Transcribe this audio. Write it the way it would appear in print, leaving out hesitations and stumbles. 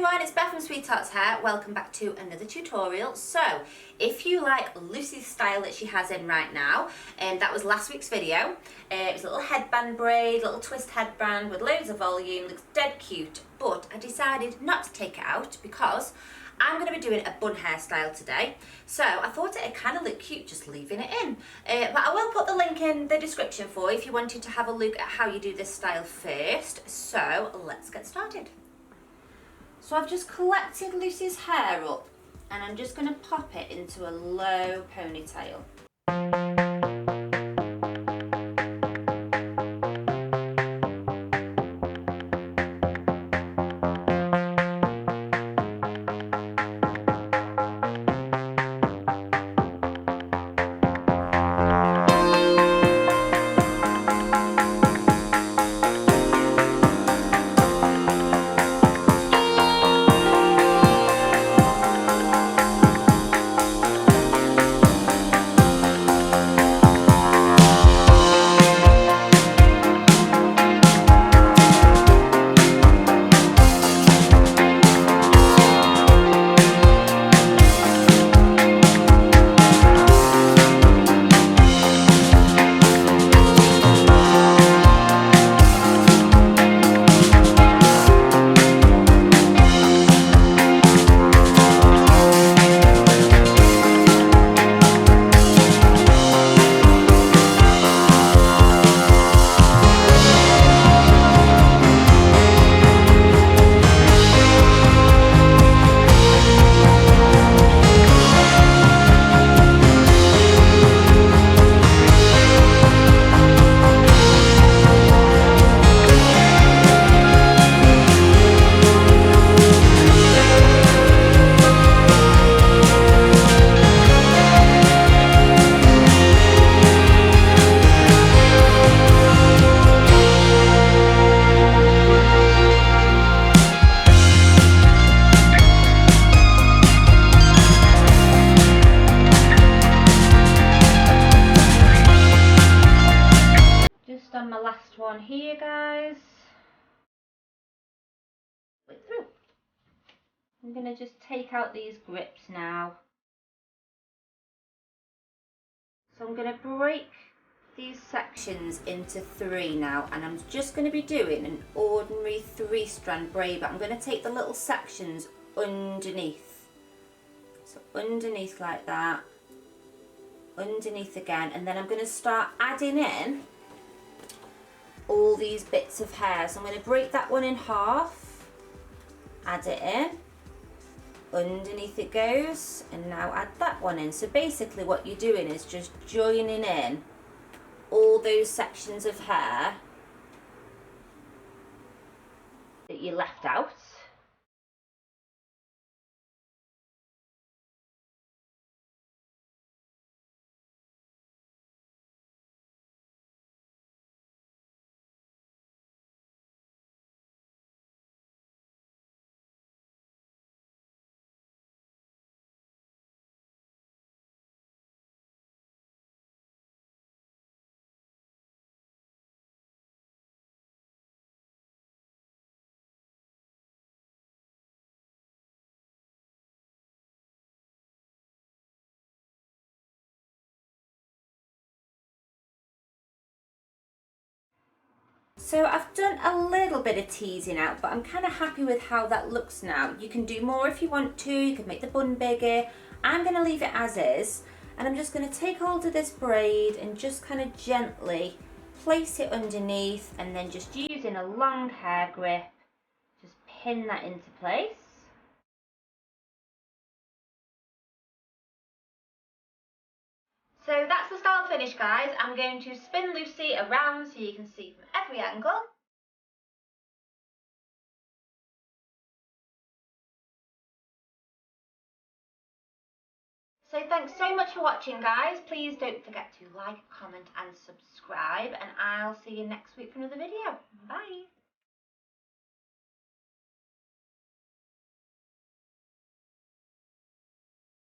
everyone, it's Beth from Sweethearts Hair. Welcome back to another tutorial. So, if you like Lucy's style that she has in right now, that was last week's video. It was a little headband braid, little twist headband with loads of volume, looks dead cute, but I decided not to take it out because I'm going to be doing a bun hairstyle today. So I thought it'd kind of look cute just leaving it in. But I will put the link in the description for you if you wanted to have a look at how you do this style first. So let's get started. So I've just collected Lucy's hair up and I'm just going to pop it into a low ponytail. On my last one here, guys. Flip through. I'm going to just take out these grips now. So I'm going to break these sections into three now, and I'm just going to be doing an ordinary 3-strand braid, but I'm going to take the little sections underneath. So underneath like that, underneath again, and then I'm going to start adding in all these bits of hair. So I'm going to break that one in half, add it in, underneath it goes, and now add that one in. So basically what you're doing is just joining in all those sections of hair that you left out. So I've done a little bit of teasing out, but I'm kind of happy with how that looks now. You can do more if you want to, you can make the bun bigger. I'm going to leave it as is, and I'm just going to take hold of this braid and just kind of gently place it underneath, and then just using a long hair grip, just pin that into place. So that's the style finish, guys. I'm going to spin Lucy around so you can see from every angle. So thanks so much for watching, guys. Please don't forget to like, comment and subscribe, and I'll see you next week for another video. Bye!